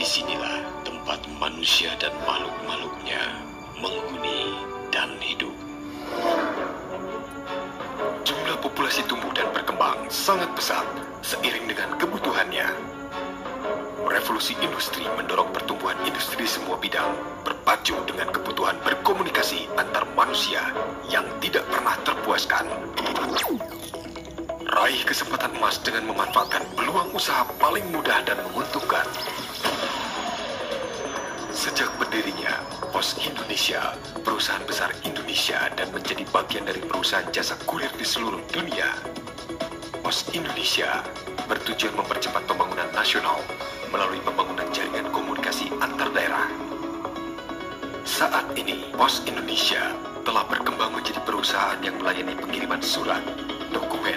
Disinilah tempat manusia dan makhluk-makhluknya menghuni dan hidup. Jumlah populasi tumbuh dan berkembang sangat pesat seiring dengan kebutuhannya. Revolusi industri mendorong pertumbuhan industri di semua bidang, berpacu dengan kebutuhan berkomunikasi antar manusia yang tidak pernah terpuaskan. Raih kesempatan emas dengan memanfaatkan peluang usaha paling mudah dan menguntungkan. Sejak berdirinya Pos Indonesia, perusahaan besar Indonesia dan menjadi bagian dari perusahaan jasa kurir di seluruh dunia, Pos Indonesia bertujuan mempercepat pembangunan nasional melalui pembangunan jaringan komunikasi antar daerah. Saat ini, Pos Indonesia telah berkembang menjadi perusahaan yang melayani pengiriman surat, dokumen,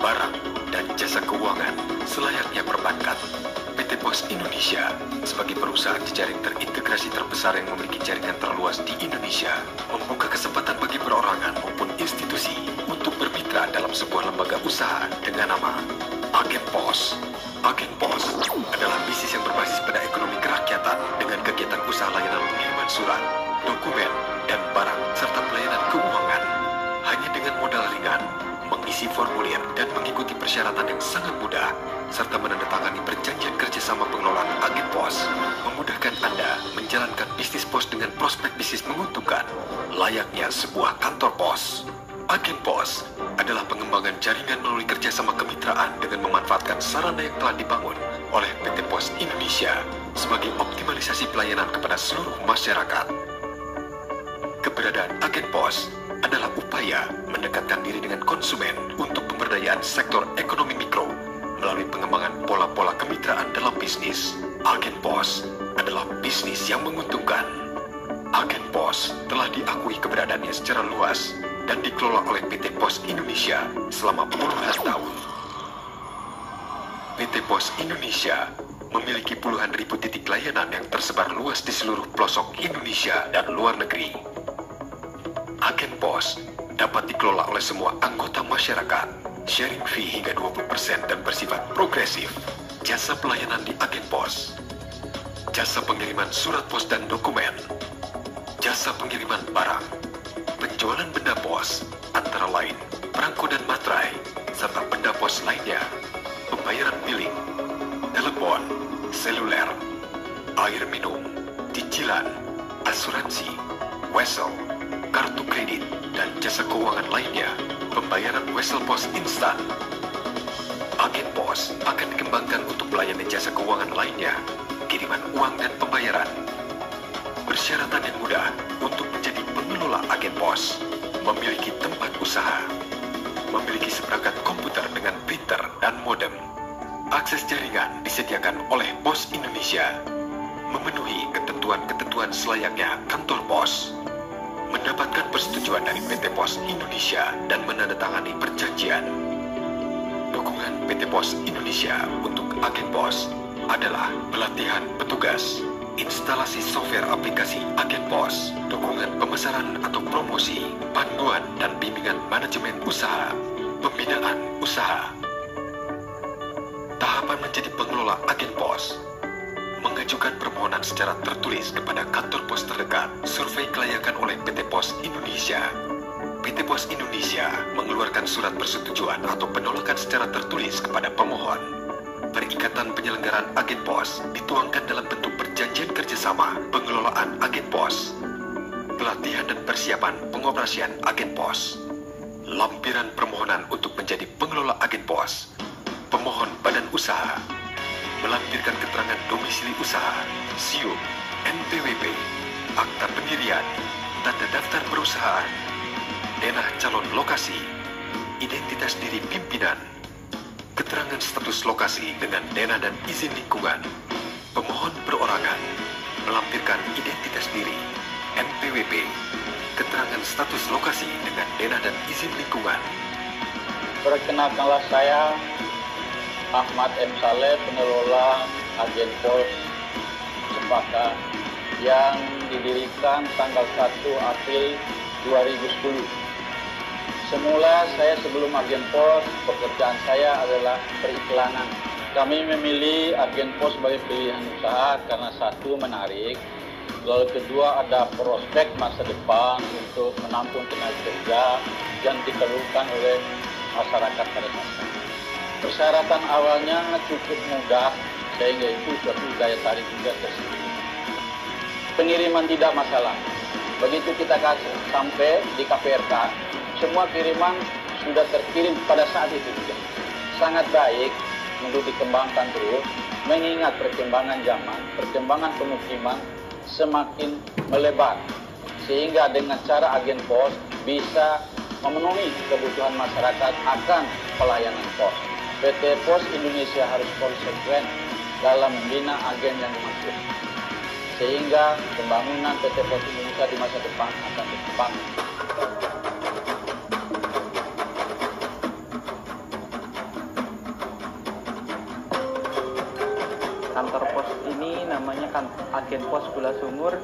barang, dan jasa keuangan selayaknya perbankan. PT Pos Indonesia sebagai perusahaan jejaring terintegrasi terbesar yang memiliki jaringan terluas di Indonesia membuka kesempatan bagi perorangan maupun institusi untuk bermitra dalam sebuah lembaga usaha dengan nama Agen Pos. Agen Pos adalah bisnis yang berbasis pada ekonomi kerakyatan dengan kegiatan usaha layanan pengiriman surat, dokumen, dan barang serta pelayanan keuangan hanya dengan modal ringan, mengisi formulir dan mengikuti persyaratan yang sangat mudah, serta menandatangani perjanjian kerjasama pengelolaan agen pos, memudahkan Anda menjalankan bisnis pos dengan prospek bisnis menguntungkan, layaknya sebuah kantor pos. Agen pos adalah pengembangan jaringan melalui kerjasama kemitraan dengan memanfaatkan sarana yang telah dibangun oleh PT Pos Indonesia sebagai optimalisasi pelayanan kepada seluruh masyarakat. Keberadaan agen pos adalah upaya mendekatkan diri dengan konsumen untuk pemberdayaan sektor ekonomi mikro melalui pengembangan pola-pola kemitraan dalam bisnis. Agen Pos adalah bisnis yang menguntungkan. Agen Pos telah diakui keberadaannya secara luas dan dikelola oleh PT Pos Indonesia selama puluhan tahun. PT Pos Indonesia memiliki puluhan ribu titik layanan yang tersebar luas di seluruh pelosok Indonesia dan luar negeri. Agen Pos dapat dikelola oleh semua anggota masyarakat. Sharing fee hingga 20% dan bersifat progresif. Jasa pelayanan di Agen Pos. Jasa pengiriman surat pos dan dokumen. Jasa pengiriman barang. Penjualan benda pos, antara lain perangko dan materai, serta benda pos lainnya. Pembayaran billing, telepon, seluler, air minum, cicilan, asuransi, wesel, kartu kredit, dan jasa keuangan lainnya. Pembayaran wesel pos instan. Agen Pos akan dikembangkan untuk melayani jasa keuangan lainnya, kiriman uang dan pembayaran. Persyaratan yang mudah untuk menjadi pengelola Agen Pos: memiliki tempat usaha, memiliki seperangkat komputer dengan printer dan modem. Akses jaringan disediakan oleh Pos Indonesia, memenuhi ketentuan-ketentuan selayaknya kantor pos. Mendapatkan persetujuan dari PT Pos Indonesia dan menandatangani perjanjian. Dukungan PT Pos Indonesia untuk Agen Pos adalah pelatihan petugas, instalasi software aplikasi Agen Pos, dukungan pemasaran atau promosi, panduan dan bimbingan manajemen usaha, pembinaan usaha. Tahapan menjadi pengelola Agen Pos: mengajukan permohonan secara tertulis kepada kantor pos terdekat, survei kelayakan oleh PT Pos Indonesia. PT Pos Indonesia mengeluarkan surat persetujuan atau penolakan secara tertulis kepada pemohon. Perikatan penyelenggaraan Agen Pos dituangkan dalam bentuk perjanjian kerjasama pengelolaan Agen Pos. Pelatihan dan persiapan pengoperasian Agen Pos. Lampiran permohonan untuk menjadi pengelola Agen Pos. Pemohon badan usaha melampirkan keterangan domisili usaha, SIUP, NPWP, akta pendirian, tanda daftar perusahaan, denah calon lokasi, identitas diri pimpinan, keterangan status lokasi dengan denah dan izin lingkungan. Pemohon perorangan melampirkan identitas diri, NPWP, keterangan status lokasi dengan denah dan izin lingkungan. Perkenalkanlah saya Ahmad M. Saleh, pengelola Agen Pos Cempaka yang didirikan tanggal 1 April 2010. Semula saya sebelum Agen Pos, pekerjaan saya adalah periklanan. Kami memilih agen pos sebagai pilihan usaha karena satu, menarik, lalu kedua, ada prospek masa depan untuk menampung tenaga kerja yang dikeluhkan oleh masyarakat pada masa. Persyaratan awalnya cukup mudah sehingga itu suatu daya tarik juga tersendiri. Pengiriman tidak masalah. Begitu kita sampai di KPRK, semua kiriman sudah terkirim pada saat itu juga. Sangat baik untuk dikembangkan terus, mengingat perkembangan zaman, perkembangan pemukiman semakin melebar. Sehingga dengan cara agen pos bisa memenuhi kebutuhan masyarakat akan pelayanan pos. PT Pos Indonesia harus konsekuen dalam membina agen yang dimaksud. Sehingga pembangunan PT Pos Indonesia di masa depan akan berkembang. Kantor pos ini namanya Agen Pos Gula Sumur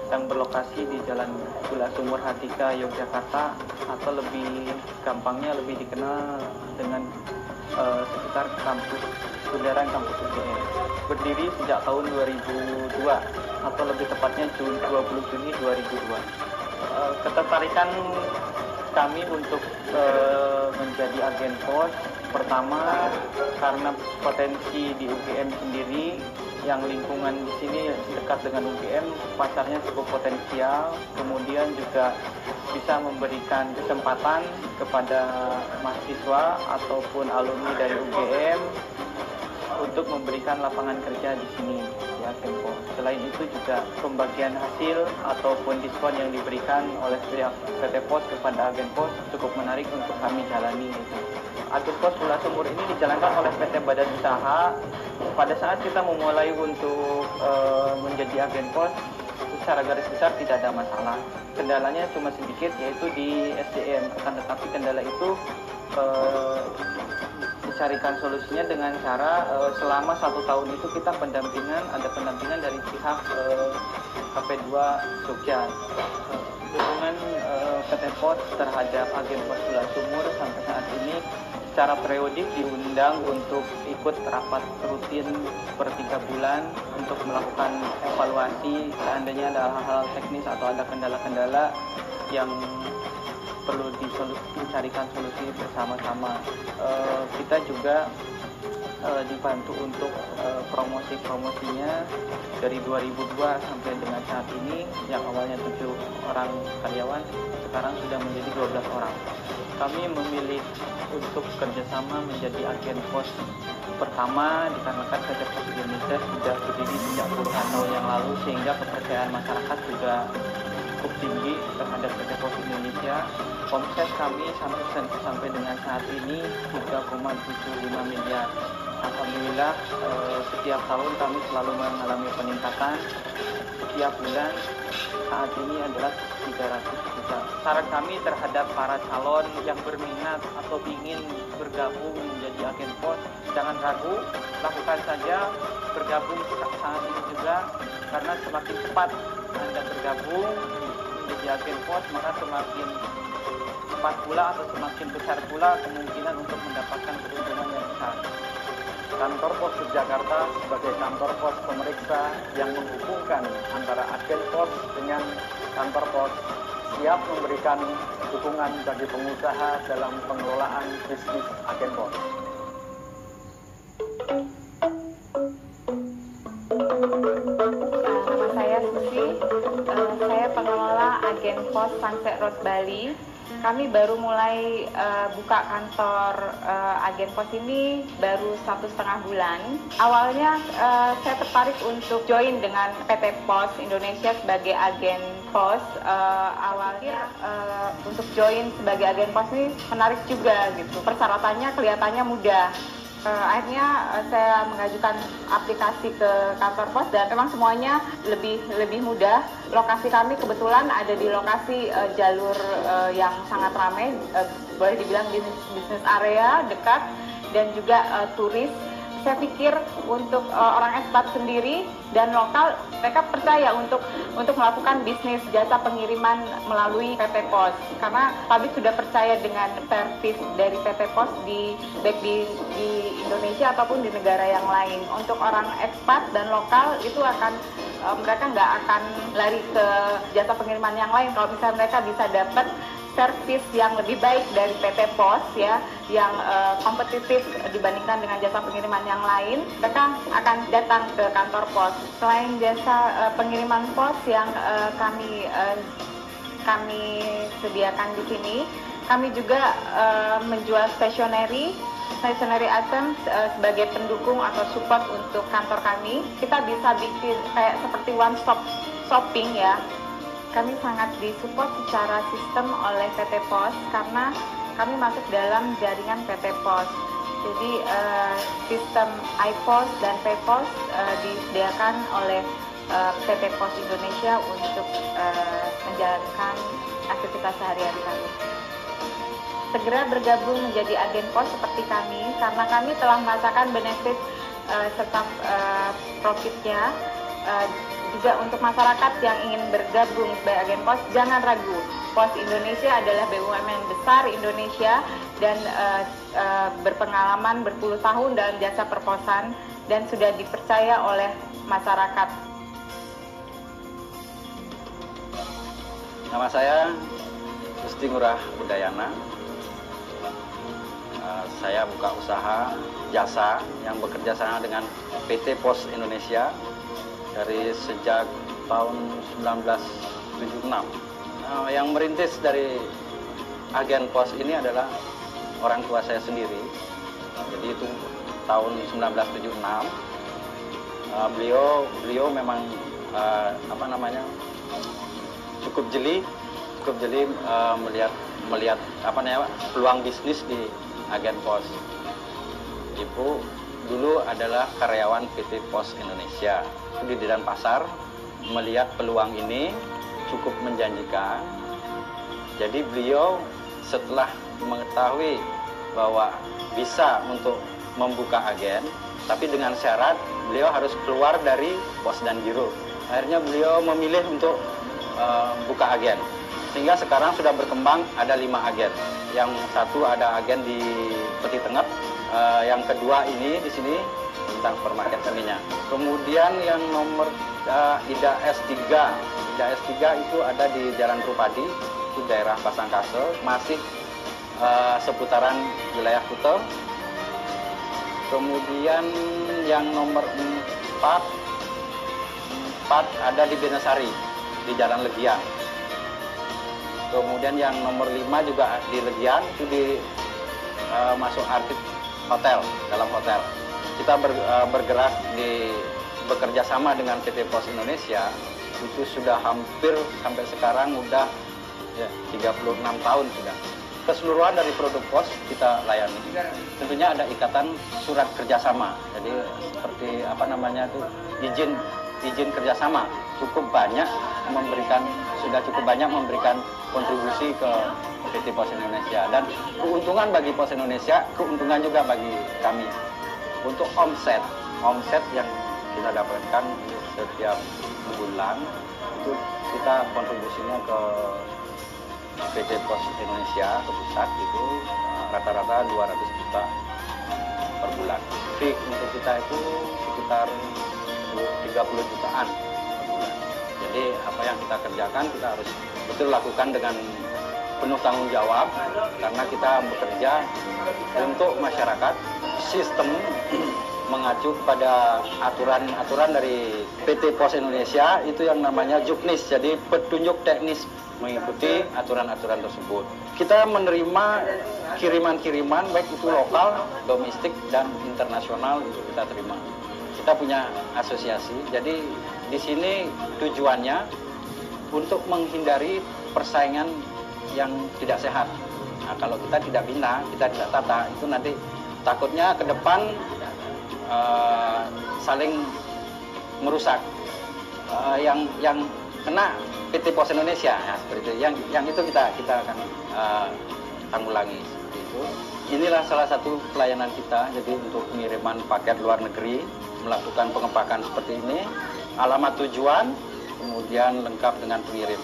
yang berlokasi di Jalan Gula Sumur Hatika, Yogyakarta, atau lebih gampangnya lebih dikenal dengan sekitar kampus bundaran kampus UGM. Berdiri sejak tahun 2002 atau lebih tepatnya 20 Juni 2002. Ketertarikan kami untuk menjadi agen pos pertama karena potensi di UGM sendiri, yang lingkungan di sini dekat dengan UGM, pasarnya cukup potensial, kemudian juga bisa memberikan kesempatan kepada mahasiswa ataupun alumni dari UGM untuk memberikan lapangan kerja di sini di Agen Pos. Selain itu juga pembagian hasil ataupun diskon yang diberikan oleh pihak PT Pos kepada Agen Pos cukup menarik untuk kami jalani. Agen Pos Gula Sumur ini dijalankan oleh PT Badan Usaha. Pada saat kita memulai untuk menjadi agen pos, secara garis besar tidak ada masalah. Kendalanya cuma sedikit, yaitu di SDM. Akan tetapi kendala itu dicarikan solusinya dengan cara selama 1 tahun itu kita ada pendampingan dari pihak KP2 Jogja. Dukungan PT Pos terhadap agen pos Gula Sumur sampai saat ini secara periodik diundang untuk ikut rapat rutin per 3 bulan untuk melakukan evaluasi seandainya ada hal-hal teknis atau ada kendala-kendala yang perlu dicarikan solusi bersama-sama. Kita juga dibantu untuk promosi-promosinya dari 2002 sampai dengan saat ini, yang awalnya 7 orang karyawan sekarang sudah menjadi 12 orang. Kami memilih untuk kerjasama menjadi agen pos pertama dikarenakan PT Pos Indonesia sudah berdiri sejak puluhan tahun yang lalu, sehingga kepercayaan masyarakat juga cukup tinggi terhadap PT Pos Indonesia. Omset kami sampai dengan saat ini 3,75 miliar. Alhamdulillah setiap tahun kami selalu mengalami peningkatan. Setiap bulan saat ini adalah 300 juta. Saran kami terhadap para calon yang berminat atau ingin bergabung menjadi agen pos, jangan ragu, lakukan saja, bergabung saat ini juga, karena semakin cepat Anda bergabung menjadi agen pos, maka semakin cepat pula atau semakin besar pula kemungkinan untuk mendapatkan keuntungan yang besar. Kantor Pos Yogyakarta sebagai kantor pos pemeriksa yang menghubungkan antara agen pos dengan kantor pos siap memberikan dukungan bagi pengusaha dalam pengelolaan bisnis agen pos. Nama saya Susi, saya pengelola agen pos Sunset Road Bali. Kami baru mulai buka kantor agen pos ini baru 1,5 bulan. Awalnya saya tertarik untuk join dengan PT Pos Indonesia sebagai agen pos. Awalnya untuk join sebagai agen pos ini menarik juga gitu. Persyaratannya kelihatannya mudah. Akhirnya saya mengajukan aplikasi ke kantor pos dan memang semuanya lebih mudah. Lokasi kami kebetulan ada di lokasi jalur yang sangat ramai, boleh dibilang bisnis area dekat, dan juga turis, Saya pikir untuk orang ekspat sendiri dan lokal, mereka percaya untuk melakukan bisnis jasa pengiriman melalui PT Pos. Karena publik sudah percaya dengan servis dari PT Pos baik di Indonesia ataupun di negara yang lain. Untuk orang ekspat dan lokal itu mereka nggak akan lari ke jasa pengiriman yang lain kalau misalnya mereka bisa dapat servis yang lebih baik dari PT Pos ya, yang kompetitif dibandingkan dengan jasa pengiriman yang lain, mereka akan datang ke kantor pos. Selain jasa pengiriman pos yang kami sediakan di sini, kami juga menjual stationery items sebagai pendukung atau support untuk kantor kami. Kita bisa bikin kayak seperti one stop shopping ya. Kami sangat disupport secara sistem oleh PT Pos karena kami masuk dalam jaringan PT Pos. Jadi sistem iPos dan PPos disediakan oleh PT Pos Indonesia untuk menjalankan aktivitas sehari-hari kami. Segera bergabung menjadi agen pos seperti kami karena kami telah merasakan benefit serta profitnya. Juga untuk masyarakat yang ingin bergabung sebagai agen pos, jangan ragu. Pos Indonesia adalah BUMN besar Indonesia dan berpengalaman berpuluh tahun dalam jasa perposan dan sudah dipercaya oleh masyarakat. Nama saya Gusti Ngurah Udayana. Saya buka usaha jasa yang bekerja sama dengan PT Pos Indonesia dari sejak tahun 1976. Yang merintis dari agen pos ini adalah orang tua saya sendiri. Jadi itu tahun 1976. Beliau memang cukup jeli melihat peluang bisnis di agen pos. Ibu dulu adalah karyawan PT Pos Indonesia di Denpasar, melihat peluang ini cukup menjanjikan. Jadi beliau setelah mengetahui bahwa bisa untuk membuka agen, tapi dengan syarat beliau harus keluar dari pos dan giro. Akhirnya beliau memilih untuk buka agen. Sehingga sekarang sudah berkembang ada 5 agen. Yang satu ada agen di Peti Tengah, yang kedua ini di sini tentang supermarket minyak. Kemudian yang nomor IDA S3. IDA S3 itu ada di Jalan Rupadi, itu daerah Pasangkasel, masih seputaran wilayah Kuta. Kemudian yang nomor 4 ada di Benesari, di Jalan Legian. Kemudian yang nomor 5 juga di Legian, itu di masuk Arctic Hotel, dalam hotel. Kita bergerak bekerja sama dengan PT Pos Indonesia, itu sudah hampir sampai sekarang udah 36 tahun sudah. Keseluruhan dari produk pos kita layani. Tentunya ada ikatan surat kerjasama. Jadi seperti izin kerjasama cukup banyak memberikan kontribusi ke PT Pos Indonesia, dan keuntungan bagi Pos Indonesia, keuntungan juga bagi kami. Untuk omset yang kita dapatkan setiap bulan itu kita kontribusinya ke PT Pos Indonesia ke pusat itu rata-rata 200 juta per bulan. Fee untuk kita itu sekitar 30 jutaan per bulan. Jadi apa yang kita kerjakan kita harus betul lakukan dengan penuh tanggung jawab karena kita bekerja untuk masyarakat. Sistem mengacu pada aturan dari PT Pos Indonesia itu yang namanya Juknis, jadi petunjuk teknis mengikuti aturan-aturan tersebut. Kita menerima kiriman-kiriman baik itu lokal, domestik dan internasional itu kita terima. Kita punya asosiasi, jadi di sini tujuannya untuk menghindari persaingan yang tidak sehat. Nah, kalau kita tidak bina, kita tidak tata, itu nanti takutnya ke depan saling merusak. Yang kena PT Pos Indonesia ya seperti itu. Yang itu kita akan tanggulangi seperti itu. inilah salah satu pelayanan kita. Jadi untuk pengiriman paket luar negeri, melakukan pengepakan seperti ini, alamat tujuan, kemudian lengkap dengan pengirim.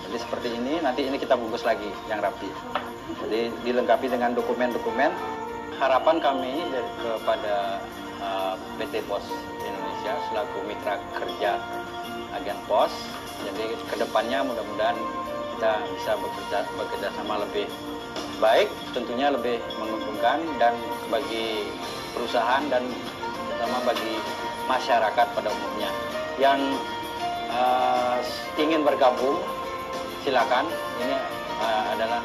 Jadi seperti ini, nanti ini kita bungkus lagi yang rapi. Jadi dilengkapi dengan dokumen-dokumen. Harapan kami kepada PT Pos Indonesia selaku mitra kerja agen pos, jadi kedepannya mudah-mudahan kita bisa bekerja sama lebih baik, tentunya lebih menguntungkan dan bagi perusahaan dan terutama bagi masyarakat pada umumnya. Yang ingin bergabung silakan, ini adalah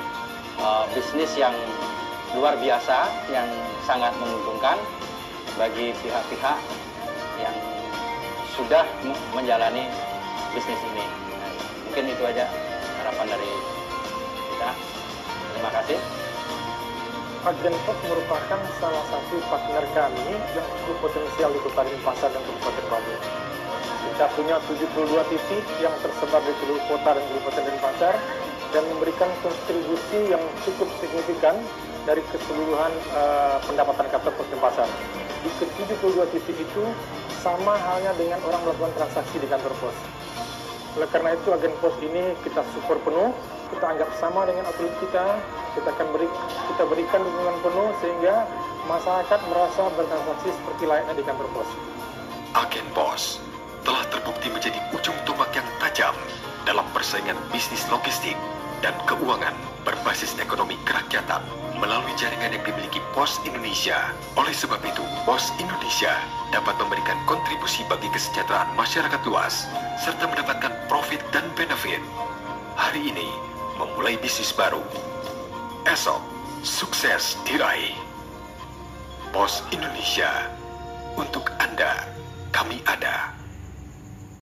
bisnis yang luar biasa yang sangat menguntungkan bagi pihak-pihak yang sudah menjalani bisnis ini. Nah, mungkin itu aja harapan dari kita. Terima kasih. Agen Pos merupakan salah satu partner kami yang cukup potensial di Kota Denpasar dan Kabupaten Badung. Kita punya 72 titik yang tersebar di seluruh kota dan Kabupaten Denpasar dan memberikan kontribusi yang cukup signifikan dari keseluruhan pendapatan kantor Pos Denpasar. Di ke-72 titik itu sama halnya dengan orang melakukan transaksi di kantor pos. Oleh karena itu agen pos ini kita support penuh, kita anggap sama dengan outlet kita berikan dukungan penuh sehingga masyarakat merasa bertransaksi seperti layaknya di kantor pos. Agen Pos telah terbukti menjadi ujung tombak yang tajam dalam persaingan bisnis logistik dan keuangan berbasis ekonomi kerakyatan melalui jaringan yang dimiliki Pos Indonesia. Oleh sebab itu, Pos Indonesia dapat memberikan kontribusi bagi kesejahteraan masyarakat luas serta mendapatkan profit dan benefit. Hari ini, memulai bisnis baru. Esok, sukses diraih. Pos Indonesia, untuk Anda, kami ada.